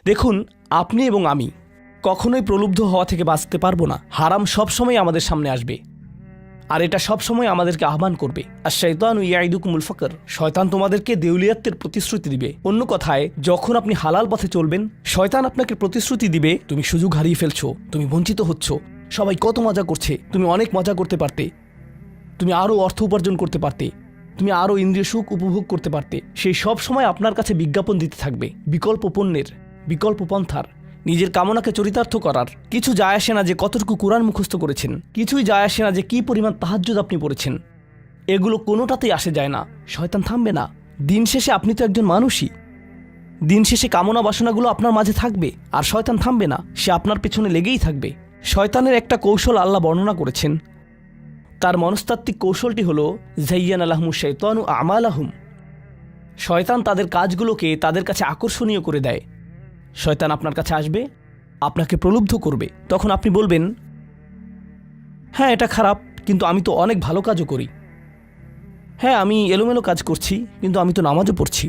দেখুন, আপনি এবং আমি কখনোই প্রলুব্ধ হওয়া থেকে বাঁচতে পারবো না। হারাম সবসময় আমাদের সামনে আসবে, আর এটা সবসময় আমাদেরকে আহ্বান করবে। আর শাইতানু ইয়াইদুকুমুল ফাকর, শয়তান তোমাদেরকে দেউলিয়াতের প্রতিশ্রুতি দিবে। অন্য কথায়, যখন আপনি হালাল পথে চলবেন, শয়তান আপনাকে প্রতিশ্রুতি দিবে তুমি সুযোগ হারিয়ে ফেলছো, তুমি বঞ্চিত হচ্ছ, সবাই কত মজা করছে, তুমি অনেক মজা করতে পারতে, তুমি আরও অর্থ উপার্জন করতে পারতে, তুমি আরও ইন্দ্রিয় সুখ উপভোগ করতে পারতে। সেই সব সময় আপনার কাছে বিজ্ঞাপন দিতে থাকবে বিকল্প পণ্যের, বিকল্প পন্থার, নিজের কামনাকে চরিতার্থ করার। কিছু যায় আসে না যে কতটুকু কোরআন মুখস্থ করেছেন, কিছুই যায় আসে না যে কী পরিমাণ তাহাজ্জুদ আপনি পড়েছেন, এগুলো কোনোটাতেই আসে যায় না। শয়তান থামবে না। দিন শেষে আপনি তো একজন মানুষই। দিন শেষে কামনা বাসনাগুলো আপনার মাঝে থাকবে, আর শয়তান থামবে না, সে আপনার পেছনে লেগেই থাকবে। শয়তানের একটা কৌশল আল্লাহ বর্ণনা করেছেন। তার মনস্তাত্ত্বিক কৌশলটি হল যায়্যানা লাহুমুশ শাইতানু আমালাহুম। শয়তান তাদের কাজগুলোকে তাদের কাছে আকর্ষণীয় করে দেয়। শয়তান আপনার কাছে আসবে, আপনাকে প্রলুব্ধ করবে। তখন আপনি বলবেন, হ্যাঁ এটা খারাপ, কিন্তু আমি তো অনেক ভালো কাজও করি। হ্যাঁ আমি এলোমেলো কাজ করছি, কিন্তু আমি তো নামাজও পড়ছি।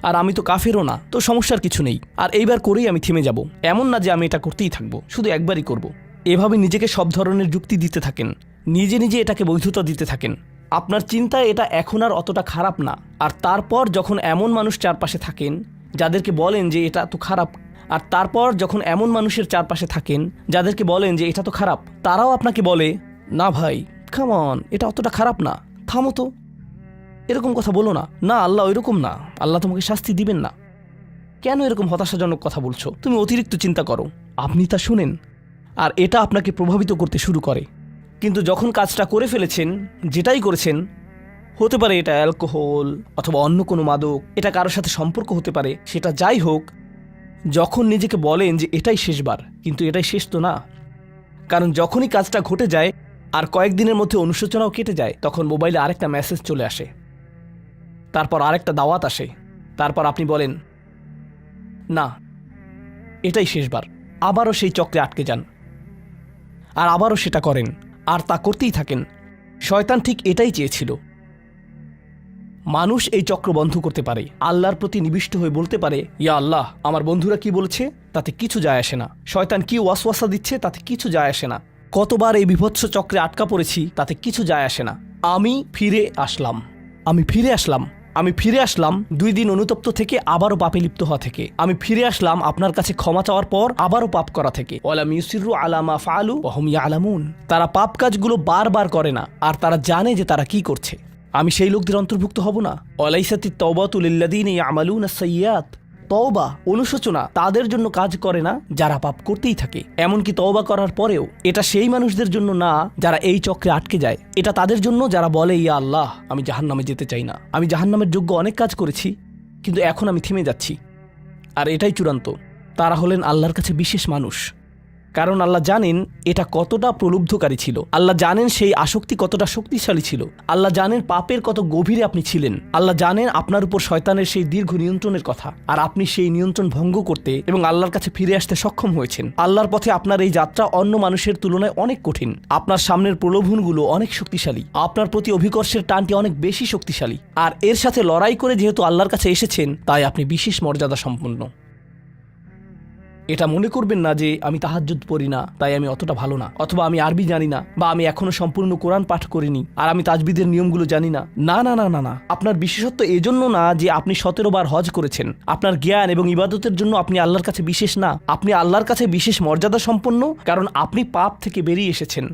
আর আমি তো কাফেরও না, তো সমস্যার কিছু নেই। আর এইবার করেই আমি থেমে যাব। এমন না যে আমি এটা করতেই থাকবো, শুধু একবারই করব। এভাবে নিজেকে সব ধরনের যুক্তি দিতে থাকেন, নিজে নিজে এটাকে বৈধতা দিতে থাকেন। আপনার চিন্তায় এটা এখন আর অতটা খারাপ না। আর তারপর যখন এমন মানুষ চারপাশে থাকেন যাদেরকে বলেন যে এটা তো খারাপ, আর তারপর যখন এমন মানুষের চারপাশে থাকেন যাদেরকে বলেন যে এটা তো খারাপ, তারাও আপনাকে বলে, না ভাই কাম অন, এটা অতটা খারাপ না, থামো তো, এরকম কথা বলো না, না আল্লাহ ওইরকম না, আল্লাহ তোমাকে শাস্তি দিবেন না, কেন এরকম হতাশাজনক কথা বলছো, তুমি অতিরিক্ত চিন্তা করো। আপনি তা শুনেন, আর এটা আপনাকে প্রভাবিত করতে শুরু করে। কিন্তু যখন কাজটা করে ফেলেছেন, যেটাই করেছেন, হতে পারে এটা অ্যালকোহল অথবা অন্য কোনো মাদক, এটা কারোর সাথে সম্পর্ক হতে পারে, সেটা যাই হোক, যখন নিজেকে বলেন যে এটাই শেষবার, কিন্তু এটাই শেষ তো না। কারণ যখনই কাজটা ঘটে যায় আর কয়েকদিনের মধ্যে অনুশোচনাও কেটে যায়, তখন মোবাইলে আরেকটা মেসেজ চলে আসে, তারপর আরেকটা দাওয়াত আসে, তারপর আপনি বলেন না এটাই শেষবার, আবারও সেই চক্রে আটকে যান, আর আবারও সেটা করেন, আর তা করতেই থাকেন। শয়তান ঠিক এটাই চেয়েছিল। মানুষ এই চক্র বন্ধ করতে পারে, আল্লাহর প্রতি নিবিষ্ট হয়ে বলতে পারে, ইয়া আল্লাহ, আমার বন্ধুরা কি বলেছে তাতে কিছু যায় আসে না, শয়তান কি ওয়াসওয়াসা দিচ্ছে তাতে কিছু যায় আসে না, কতবার এই বিভৎস চক্রে আটকা পড়েছি তাতে কিছু যায় আসে না। আমি ফিরে আসলাম, আমি ফিরে আসলাম, আমি ফিরে আসলাম 2 দিন অনুতপ্ত থেকে আবারও পাপে লিপ্ত হওয়া থেকে। আমি ফিরে আসলাম আপনার কাছে ক্ষমা চাওয়ার পর আবারও পাপ করা থেকে। ওয়ালাম ইউসিরু আলা মা ফাআলু ওয়া হুম ইয়ালামুন। তারা পাপ কাজগুলো বারবার করে না, আর তারা জানে যে তারা কি করছে। আমি সেই লোকদের অন্তর্ভুক্ত হব না? ওয়ালাইসাতিত তাওবাতু লিল্লাযীনা ইয়ামালুনা সাইয়্যাত। তওবা, অনুশোচনা তাদের জন্য কাজ করে না যারা পাপ করতেই থাকে। এমনকি তওবা করার পরেও এটা সেই মানুষদের জন্য না যারা এই চক্রে আটকে যায়। এটা তাদের জন্য যারা বলে, ইয়া আল্লাহ, আমি জাহান্নামে যেতে চাই না, আমি জাহান্নামের যোগ্য অনেক কাজ করেছি, কিন্তু এখন আমি থেমে যাচ্ছি। আর এটাই চূড়ান্ত। তারা হলেন আল্লাহর কাছে বিশেষ মানুষ। কারণ আল্লাহ জানেন এটা কতটা প্রলুব্ধকারী ছিল, আল্লাহ জানেন সেই আসক্তি কতটা শক্তিশালী ছিল, আল্লাহ জানেন পাপের কত গভীরে আপনি ছিলেন, আল্লাহ জানেন আপনার উপর শয়তানের সেই দীর্ঘ নিয়ন্ত্রণের কথা, আর আপনি সেই নিয়ন্ত্রণ ভঙ্গ করতে এবং আল্লাহর কাছে ফিরে আসতে সক্ষম হয়েছেন। আল্লাহর পথে আপনার এই যাত্রা অন্য মানুষের তুলনায় অনেক কঠিন। আপনার সামনের প্রলোভনগুলো অনেক শক্তিশালী, আপনার প্রতি অভিকর্ষের টানটি অনেক বেশি শক্তিশালী, আর এর সাথে লড়াই করে যেহেতু আল্লাহর কাছে এসেছেন, তাই আপনি বিশেষ মর্যাদা সম্পন্ন। এটা মনে করবেন না যে আমি তাহাজ্জুদ পড়ি না তাই আমি অতটা ভালো না, অথবা আমি আরবি জানি না, বা আমি এখনো সম্পূর্ণ কোরআন পাঠ করিনি আর আমি তাজবিদের নিয়মগুলো জানি না। না না না না না, আপনার বিশেষত্ব এজন্য না যে আপনি 17 বার হজ করেছেন। আপনার জ্ঞান এবং ইবাদতের জন্য আপনি আল্লাহর কাছে বিশেষ না, আপনি আল্লাহর কাছে বিশেষ মর্যাদা সম্পন্ন, কারণ আপনি পাপ থেকে বেরিয়ে এসেছেন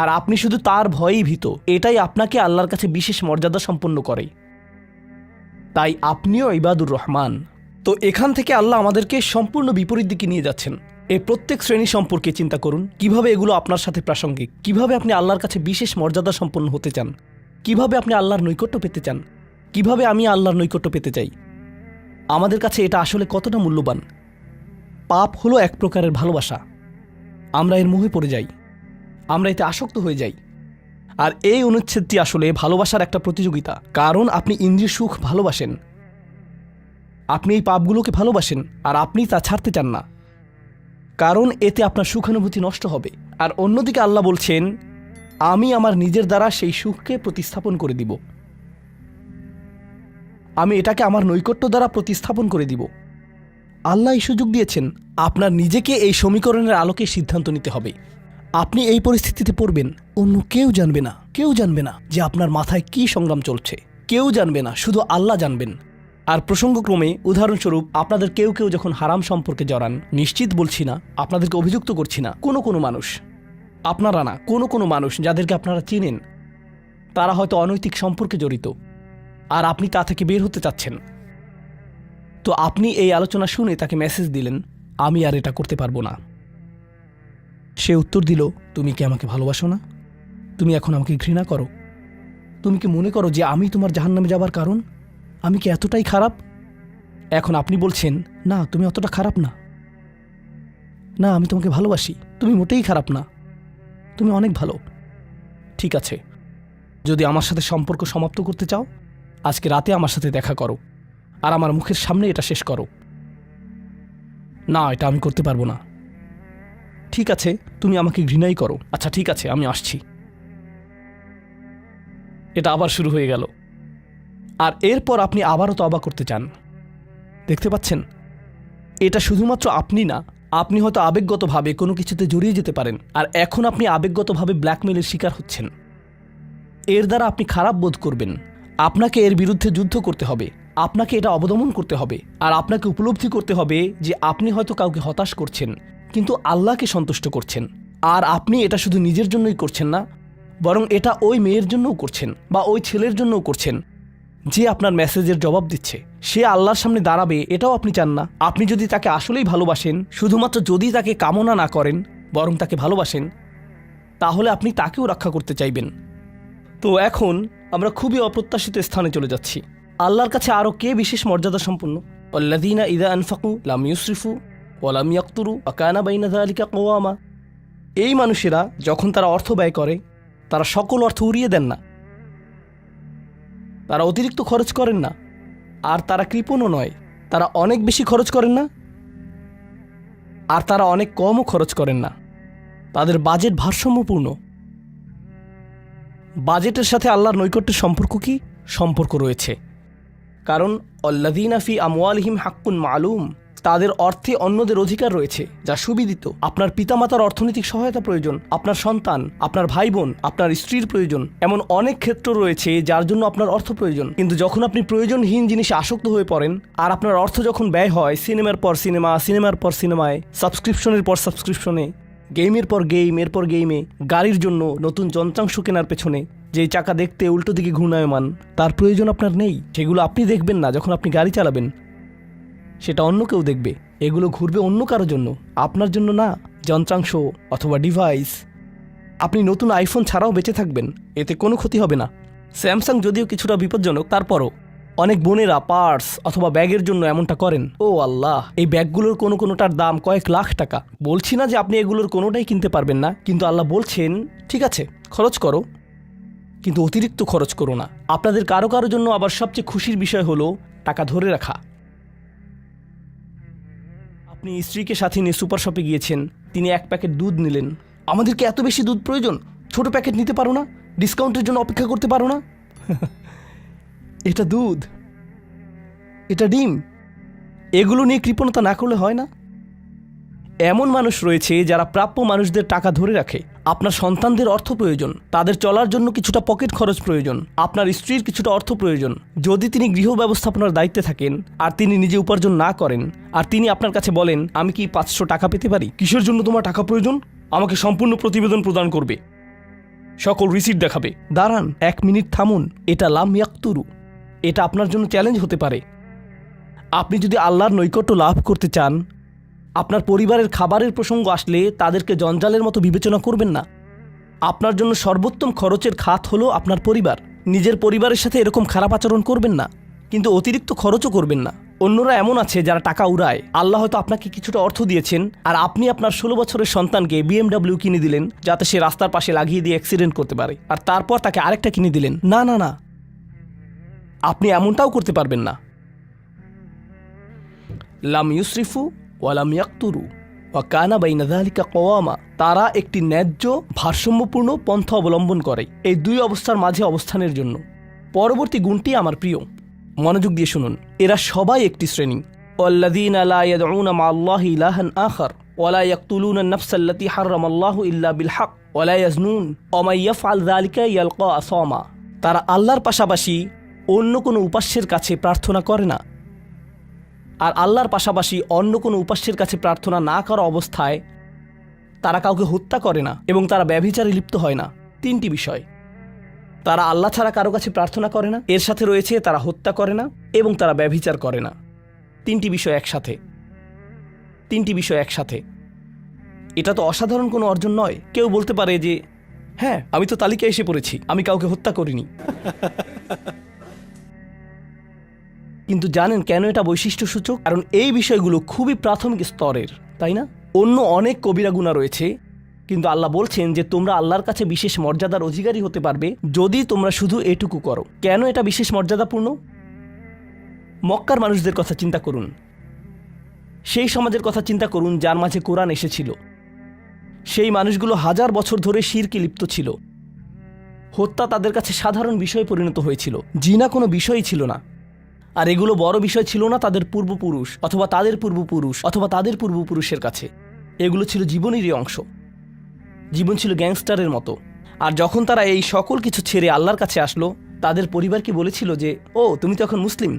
আর আপনি শুধু তার ভয়েই ভীত। এটাই আপনাকে আল্লাহর কাছে বিশেষ মর্যাদা সম্পন্ন করে। তাই আপনিও ইবাদুর রহমান। তো এখান থেকে আল্লাহ আমাদেরকে সম্পূর্ণ বিপরীত দিকে নিয়ে যাচ্ছেন। এই প্রত্যেক শ্রেণী সম্পর্কে চিন্তা করুন, কিভাবে এগুলো আপনার সাথে প্রাসঙ্গিক, কিভাবে আপনি আল্লাহর কাছে বিশেষ মর্যাদা সম্পন্ন হতে চান, কিভাবে আপনি আল্লাহর নৈকট্য পেতে চান, কিভাবে আমি আল্লাহর নৈকট্য পেতে চাই। আমাদের কাছে এটা আসলে কতটা মূল্যবান। পাপ হলো এক প্রকারের ভালোবাসা। আমরা এর মোহে পড়ে যাই, আমরা এতে আসক্ত হয়ে যাই। আর এই অনুচ্ছেদটি আসলে ভালোবাসার একটা প্রতিযোগিতা। কারণ আপনি ইন্দ্রিয় সুখ ভালোবাসেন, আপনি এই পাপগুলোকে ভালোবাসেন, আর আপনি তা ছাড়তে চান না, কারণ এতে আপনার সুখানুভূতি নষ্ট হবে। আর অন্যদিকে আল্লাহ বলছেন, আমি আমার নিজের দ্বারা সেই সুখকে প্রতিস্থাপন করে দিব, আমি এটাকে আমার নৈকট্য দ্বারা প্রতিস্থাপন করে দিব। আল্লাহ এই সুযোগ দিয়েছেন। আপনার নিজেকে এই সমীকরণের আলোকে সিদ্ধান্ত নিতে হবে। আপনি এই পরিস্থিতিতে পড়বেন, অন্য কেউ জানবে না, কেউ জানবে না যে আপনার মাথায় কি সংগ্রাম চলছে, কেউ জানবে না, শুধু আল্লাহ জানবেন। আর প্রসঙ্গক্রমে উদাহরণস্বরূপ আপনাদের কেউ কেউ যখন হারাম সম্পর্কে জড়ান, নিশ্চিত বলছি না, আপনাদেরকে অভিযুক্ত করছি না, কোনো মানুষ, আপনারা না, কোনো মানুষ যাদেরকে আপনারা চিনেন, তারা হয়তো অনৈতিক সম্পর্কে জড়িত, আর আপনি তা থেকে বের হতে চাচ্ছেন। তো আপনি এই আলোচনা শুনে তাকে মেসেজ দিলেন, আমি আর এটা করতে পারবো না। সে উত্তর দিল, তুমি কি আমাকে ভালোবাসো না? তুমি এখন আমাকে ঘৃণা করো? তুমি কি মনে করো যে আমি তোমার জাহান্নামে যাবার কারণ? আমি কি এতটাই খারাপ? এখন আপনি বলছেন, না তুমি অতটা খারাপ না, না আমি তোমাকে ভালোবাসি, তুমি মোটেই খারাপ না, তুমি অনেক ভালো। ঠিক আছে, যদি আমার সাথে সম্পর্ক সমাপ্ত করতে চাও, আজকে রাতে আমার সাথে দেখা করো, আর আমার মুখের সামনে এটা শেষ করো। না, এটা আমি করতে পারবো না। ঠিক আছে, তুমি আমাকে ঘৃণাই করো, আচ্ছা ঠিক আছে, আমি আসছি। এটা আবার শুরু হয়ে গেল, আর এরপর আপনি আবারও তওবা করতে চান। দেখতে পাচ্ছেন, এটা শুধুমাত্র আপনি না, আপনি হয়তো আবেগগতভাবে কোনো কিছুতে জড়িয়ে যেতে পারেন, আর এখন আপনি আবেগগতভাবে ব্ল্যাকমেলের শিকার হচ্ছেন। এর দ্বারা আপনি খারাপ বোধ করবেন। আপনাকে এর বিরুদ্ধে যুদ্ধ করতে হবে, আপনাকে এটা অবদমন করতে হবে, আর আপনাকে উপলব্ধি করতে হবে যে আপনি হয়তো কাউকে হতাশ করছেন, কিন্তু আল্লাহকে সন্তুষ্ট করছেন। আর আপনি এটা শুধু নিজের জন্যই করছেন না, বরং এটা ওই মেয়ের জন্যও করছেন, বা ওই ছেলের জন্যও করছেন যে আপনার মেসেজের জবাব দিচ্ছে। সে আল্লাহর সামনে দাঁড়াবে, এটাও আপনি চান না। আপনি যদি তাকে আসলেই ভালোবাসেন, শুধুমাত্র যদি তাকে কামনা না করেন, বরং তাকে ভালোবাসেন, তাহলে আপনি তাকেও রক্ষা করতে চাইবেন। তো এখন আমরা খুবই অপ্রত্যাশিত স্থানে চলে যাচ্ছি। আল্লাহর কাছে আরও কে বিশেষ মর্যাদা সম্পন্ন? আল্লাযীনা ইযা আনফাকু লাম ইউসরিফু ওয়া লাম ইয়াকতুরু ওয়া কানা বাইনা যালিকা কওয়ামা। এই মানুষেরা যখন তারা অর্থ ব্যয় করে, তারা সকল অর্থ উড়িয়ে দেন না, তারা অতিরিক্ত খরচ করেন না, আর তারা কৃপণও নয়। তারা অনেক বেশি খরচ করেন না, আর তারা অনেক কমও খরচ করেন না। তাদের বাজেট ভারসাম্যপূর্ণ। বাজেটের সাথে আল্লাহর নৈকট্যের সম্পর্ক কি? সম্পর্ক রয়েছে, কারণ আল্লাযীনা ফি আমওয়ালিহিম হাক্কুন মালুম, তাদের অর্থে অন্যদের অধিকার রয়েছে যা সুবিদিত। আপনার পিতামাতার অর্থনৈতিক সহায়তা প্রয়োজন, আপনার সন্তান, আপনার ভাই বোন, আপনার স্ত্রীর প্রয়োজন, এমন অনেক ক্ষেত্র রয়েছে যার জন্য আপনার অর্থ প্রয়োজন। কিন্তু যখন আপনি প্রয়োজনহীন জিনিসে আসক্ত হয়ে পড়েন, আর আপনার অর্থ যখন ব্যয় হয় সিনেমার পর সিনেমা, সিনেমার পর সিনেমায়, সাবস্ক্রিপশনের পর সাবস্ক্রিপশনে, গেমের পর গেম, এরপর গেমে, গাড়ির জন্য নতুন যন্ত্রাংশ কেনার পেছনে, যেই চাকা দেখতে উল্টো দিকে ঘূর্ণায়মান, তার প্রয়োজন আপনার নেই। সেগুলো আপনি দেখবেন না যখন আপনি গাড়ি চালাবেন, সেটা অন্য কেউ দেখবে। এগুলো ঘুরবে অন্য কারো জন্য, আপনার জন্য না। যন্ত্রাংশ অথবা ডিভাইস। আপনি নতুন আইফোন ছাড়াও বেঁচে থাকবেন, এতে কোনো ক্ষতি হবে না। স্যামসাং যদিও কিছুটা বিপজ্জনক, তারপরও অনেক বোনেরা পার্স অথবা ব্যাগের জন্য এমনটা করেন। ও আল্লাহ, এই ব্যাগগুলোর কোনোটার দাম কয়েক লাখ টাকা। বলছি না যে আপনি এগুলোর কোনোটাই কিনতে পারবেন না, কিন্তু আল্লাহ বলছেন ঠিক আছে খরচ করো, কিন্তু অতিরিক্ত খরচ করো না। আপনাদের কারো কারো জন্য আবার সবচেয়ে খুশির বিষয় হলো টাকা ধরে রাখা। আপনি স্ত্রীকে সাথে নিয়ে সুপার শপে গিয়েছেন, তিনি এক প্যাকেট দুধ নিলেন। আমাদেরকে এত বেশি দুধ প্রয়োজন, ছোট প্যাকেট নিতে পারো না? ডিসকাউন্টের জন্য অপেক্ষা করতে পারো না? এটা দুধ, এটা ডিম, এগুলো নিয়ে কৃপণতা না করলে হয় না? এমন মানুষ রয়েছে যারা প্রাপ্য মানুষদের টাকা ধরে রাখে। আপনার সন্তানদের অর্থ প্রয়োজন, তাদের চলার জন্য কিছুটা পকেট খরচ প্রয়োজন, আপনার স্ত্রীর কিছুটা অর্থ প্রয়োজন। যদি তিনি গৃহ ব্যবস্থাপনার দায়িত্বে থাকেন আর তিনি নিজে উপার্জন না করেন, আর তিনি আপনার কাছে বলেন আমি কি 500 টাকা পেতে পারি? কিসের জন্য তোমার টাকা প্রয়োজন? আমাকে সম্পূর্ণ প্রতিবেদন প্রদান করবে, সকল রিসিট দেখাবে। দাঁড়ান, 1 মিনিট থামুন। এটা লাম ইয়াকতুরু, এটা আপনার জন্য চ্যালেঞ্জ হতে পারে। আপনি যদি আল্লাহর নৈকট্য লাভ করতে চান, আপনার পরিবারের খাবারের প্রসঙ্গ আসলে তাদেরকে জঞ্জালের মতো বিবেচনা করবেন না। আপনার জন্য সর্বোত্তম খরচের খাত হলো আপনার পরিবার। নিজের পরিবারের সাথে এরকম খারাপ আচরণ করবেন না, কিন্তু অতিরিক্ত খরচও করবেন না। অন্যরা এমন আছে যারা টাকা উড়ায়। আল্লাহ হয়তো আপনাকে কিছুটা অর্থ দিয়েছেন, আর আপনি আপনার 16 বছরের সন্তানকে BMW কিনে দিলেন যাতে সে রাস্তার পাশে লাগিয়ে দিয়ে অ্যাক্সিডেন্ট করতে পারে, আর তারপর তাকে আরেকটা কিনে দিলেন। না না না, আপনি এমনটাও করতে পারবেন না। লাম ইউসরিফু ওয়ালাম ইয়াকতুরু ওয়া কানা বাইনা যালিকা কওয়ামা। তারা একটি ন্যায্য ভারসাম্যপূর্ণ পন্থা অবলম্বন করে এই দুই অবস্থার মাঝে অবস্থানের জন্য। পরবর্তী গুণটি আমার প্রিয়, মনোযোগ দিয়ে শুনুন। এরা সবাই একটি শ্রেণী, ওয়াল্লাযীনা লা ইয়াদউনা মা'আল্লাহি ইলাহান আখার ওয়া লা ইয়াকতুলুনা আন-নাফসা আল্লাতী হারামাল্লাহু ইল্লা বিল হক ওয়া লা ইয়াজনুন ওয়া মান ইয়াফআল যালিকা ইয়ালকা আসামা। তারা আল্লাহর পাশাপাশি অন্য কোনো উপাস্যের কাছে প্রার্থনা করে না, আর আল্লাহর পাশাপাশি অন্য কোনো উপাস্যের কাছে প্রার্থনা না করা অবস্থায় তারা কাউকে হত্যা করে না এবং তারা ব্যভিচারে লিপ্ত হয় না। তিনটি বিষয়, তারা আল্লাহ ছাড়া কারো কাছে প্রার্থনা করে না, এর সাথে রয়েছে তারা হত্যা করে না এবং তারা ব্যভিচার করে না। তিনটি বিষয় একসাথে। এটা তো অসাধারণ কোনো অর্জন নয়। কেউ বলতে পারে যে হ্যাঁ, আমি তো তালিকায় এসে পড়েছি, আমি কাউকে হত্যা করিনি। কিন্তু জানেন কেন এটা বৈশিষ্ট্যসূচক? কারণ এই বিষয়গুলো খুবই প্রাথমিক স্তরের, তাই না? অন্য অনেক কবিরা গুনাহ রয়েছে, কিন্তু আল্লাহ বলছেন যে তোমরা আল্লাহর কাছে বিশেষ মর্যাদার অধিকারী হতে পারবে যদি তোমরা শুধু এটুকু করো। কেন এটা বিশেষ মর্যাদাপূর্ণ? মক্কার মানুষদের কথা চিন্তা করুন, সেই সমাজের কথা চিন্তা করুন যার মাঝে কোরআন এসেছিল। সেই মানুষগুলো হাজার বছর ধরে শিরকে লিপ্ত ছিল। হত্যা তাদের কাছে সাধারণ বিষয়ে পরিণত হয়েছিল, জিনা কোনো বিষয়ই ছিল না। আর এগুলো বড় বিষয় ছিল না তাদের পূর্বপুরুষ অথবা তাদের পূর্বপুরুষ অথবা তাদের পূর্বপুরুষের কাছে। এগুলো ছিল জীবনেরই অংশ। জীবন ছিল গ্যাংস্টারের মতো। আর যখন তারা এই সকল কিছু ছেড়ে আল্লাহর কাছে আসলো, তাদের পরিবারকে বলেছিল যে ও তুমি তো এখন মুসলিম,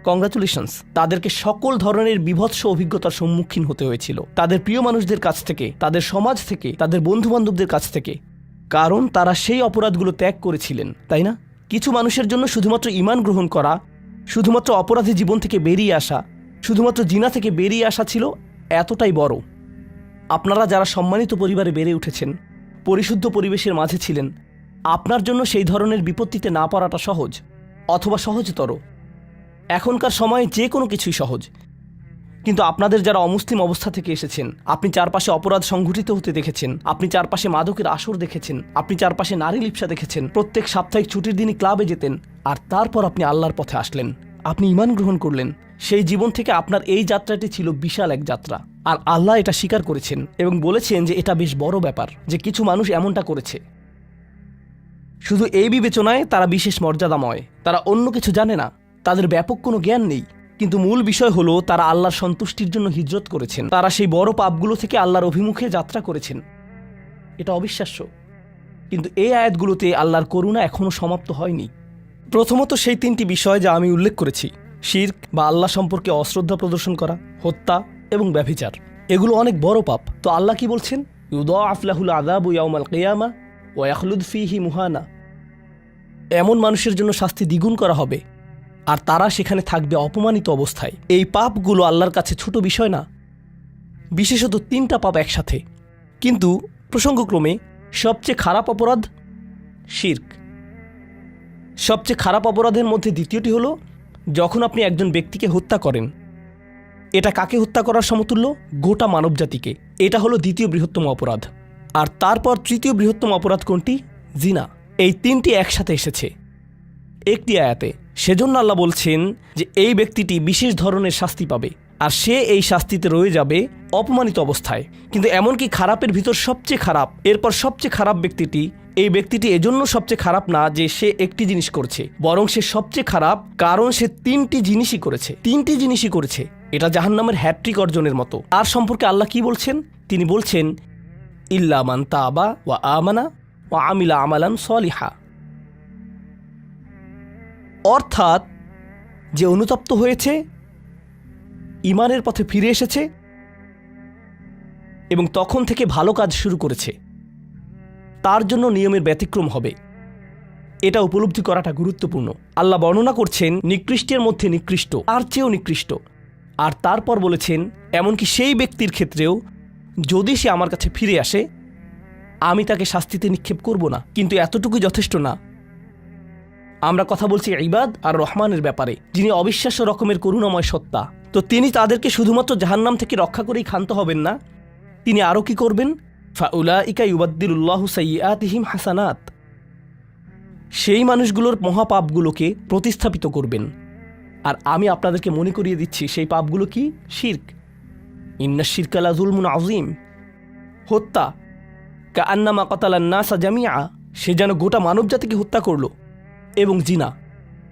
কংগ্রাচুলেশনস। তাদেরকে সকল ধরনের বিভৎস অভিজ্ঞতার সম্মুখীন হতে হয়েছিল, তাদের প্রিয় মানুষদের কাছ থেকে, তাদের সমাজ থেকে, তাদের বন্ধুবান্ধবদের কাছ থেকে, কারণ তারা সেই অপরাধগুলো ত্যাগ করেছিলেন, তাই না? কিছু মানুষের জন্য শুধুমাত্র ঈমান গ্রহণ করা, শুধুমাত্র অপরাধী জীবন থেকে বেরিয়ে আসা, শুধুমাত্র জিনা থেকে বেরিয়ে আসা ছিল এতটাই বড়। আপনারা যারা সম্মানিত পরিবারে বেড়ে উঠেছেন, পরিশুদ্ধ পরিবেশের মাঝে ছিলেন, আপনার জন্য সেই ধরনের বিপত্তিতে না পড়াটা সহজ অথবা সহজতর। এখনকার সময়ে যে কোনো কিছুই সহজ, কিন্তু আপনাদের যারা অমুসলিম অবস্থা থেকে এসেছেন, আপনি চারপাশে অপরাধ সংঘটিত হতে দেখেছেন, আপনি চারপাশে মাদকের আসর দেখেছেন, আপনি চারপাশে নারী লিপ্সা দেখেছেন, প্রত্যেক সাপ্তাহিক ছুটির দিনই ক্লাবে যেতেন, আর তারপর আপনি আল্লাহর পথে আসলেন, আপনি ঈমান গ্রহণ করলেন। সেই জীবন থেকে আপনার এই যাত্রাটি ছিল বিশাল এক যাত্রা, আর আল্লাহ এটা স্বীকার করেছেন এবং বলেছেন যে এটা বেশ বড় ব্যাপার যে কিছু মানুষ এমনটা করেছে। শুধু এই বিবেচনায় তারা বিশেষ মর্যাদাময়, তারা অন্য কিছু জানে না, তাদের ব্যাপক কোনো জ্ঞান নেই, কিন্তু মূল বিষয় হলো তারা আল্লাহর সন্তুষ্টির জন্য হিজরত করেছেন, তারা সেই বড় পাপগুলো থেকে আল্লাহর অভিমুখে যাত্রা করেছেন। এটা অবিশ্বাস্য, কিন্তু এই আয়াতগুলোতে আল্লাহর করুণা এখনও সমাপ্ত হয়নি। প্রথমত সেই তিনটি বিষয় যা আমি উল্লেখ করেছি, শিরক বা আল্লাহ সম্পর্কে অশ্রদ্ধা প্রদর্শন করা, হত্যা এবং ব্যভিচার, এগুলো অনেক বড় পাপ। তো আল্লাহ কি বলছেন? ইউদাআফ লাহুল আযাবু ইয়াউমাল কিয়ামাহ ওয়া ইয়াখলুদ ফীহি মুহানা। এমন মানুষের জন্য শাস্তি দ্বিগুণ করা হবে, আর তারা সেখানে থাকবে অপমানিত অবস্থায়। এই পাপগুলো আল্লাহর কাছে ছোট বিষয় না, বিশেষত তিনটা পাপ একসাথে। কিন্তু প্রসঙ্গক্রমে সবচেয়ে খারাপ অপরাধ শিরক। সবচেয়ে খারাপ অপরাধের মধ্যে দ্বিতীয়টি হলো যখন আপনি একজন ব্যক্তিকে হত্যা করেন। এটা কাকে হত্যা করার সমতুল্য? গোটা মানবজাতিকে। এটা হলো দ্বিতীয় বৃহত্তম অপরাধ। আর তারপর তৃতীয় বৃহত্তম অপরাধ কোনটি? জিনা। এই তিনটি একসাথে এসেছে একটি আয়াতে। সেজন্য আল্লাহ বলছেন যে এই ব্যক্তিটি বিশেষ ধরনের শাস্তি পাবে, আর সে এই শাস্তিতে রয়ে যাবে অপমানিত অবস্থায়। কিন্তু এমনকি খারাপের ভিতর সবচেয়ে খারাপ, এরপর সবচেয়ে খারাপ ব্যক্তিটি, এই ব্যক্তিটি এজন্য সবচেয়ে খারাপ না যে সে একটি জিনিস করছে, বরং সে সবচেয়ে খারাপ কারণ সে তিনটি জিনিসই করেছে। এটা জাহান্নামের হ্যাট্রিক অর্জনের মতো। আর সম্পর্কে আল্লাহ কি বলছেন? তিনি বলছেন ইল্লা মান তাবা ওয়া আমানা ওয়া আমিলা আমালান সলিহা। অর্থাৎ যে অনুতপ্ত হয়েছে, ঈমানের পথে ফিরে এসেছে এবং তখন থেকে ভালো কাজ শুরু করেছে, তার জন্য নিয়মের ব্যতিক্রম হবে। এটা উপলব্ধি করাটা গুরুত্বপূর্ণ। আল্লাহ বর্ণনা করছেন নিকৃষ্টের মধ্যে নিকৃষ্ট, আর চেয়েও নিকৃষ্ট। আর তারপর বলেছেন এমনকি সেই ব্যক্তির ক্ষেত্রেও যদি সে আমার কাছে ফিরে আসে, আমি তাকে শাস্তিতে নিক্ষেপ করব না। কিন্তু এতটুকুই যথেষ্ট না। আমরা কথা বলছি ইবাদ আর রহমানের ব্যাপারে, যিনি অবিশ্বাস্য রকমের করুণাময় সত্তা। তো তিনি তাদেরকে শুধুমাত্র জাহান্নাম থেকে রক্ষা করেই ক্ষান্ত হবেন না, তিনি আরও কি করবেন? ফাউলাইকা ইউবাদদিলুল্লাহু সাইয়্যাতিহিম হাসানাত। সেই মানুষগুলোর মহাপাপগুলোকে প্রতিস্থাপিত করবেন। আর আমি আপনাদেরকে মনে করিয়ে দিচ্ছি সেই পাপগুলো কি? শিরক। ইন্নাশ শিরকা লাযুলমুন আযীম। হত্যা, কাআন্নামা কাতালান নাসা জামিআ, সে যেন গোটা মানবজাতিকে হত্যা করলো। এবং জিনা,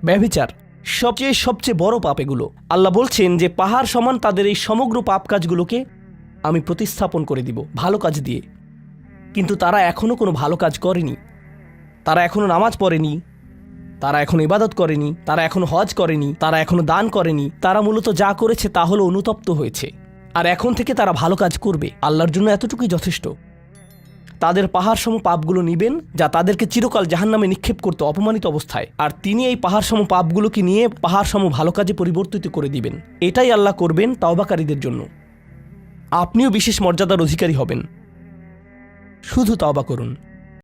ব্যভিচার, সবচেয়ে সবচেয়ে বড় পাপ এগুলো। আল্লাহ বলছেন যে পাহাড় সমান তাদের এই সমগ্র পাপ কাজগুলোকে আমি প্রতিস্থাপন করে দিব ভালো কাজ দিয়ে। কিন্তু তারা এখনও কোনো ভালো কাজ করেনি, তারা এখনও নামাজ পড়েনি, তারা এখনো ইবাদত করেনি, তারা এখনো হজ করেনি, তারা এখনো দান করেনি। তারা মূলত যা করেছে তা হলো অনুতপ্ত হয়েছে। আর এখন থেকে তারা ভালো কাজ করবে, আল্লাহর জন্য এতটুকুই যথেষ্ট। তাদের পাহাড় সম পাপগুলো নিবেন, যা তাদেরকে চিরকাল জাহান্নামে নিক্ষেপ করতে অপমানিত অবস্থায়, আর তিনি এই পাহাড় সম পাপগুলোকে নিয়ে পাহাড় সম ভালো কাজে পরিবর্তিত করে দিবেন। এটাই আল্লাহ করবেন তাওবাকারীদের জন্য। আপনিও বিশেষ মর্যাদার অধিকারী হবেন। শুধু তাওবা করুন।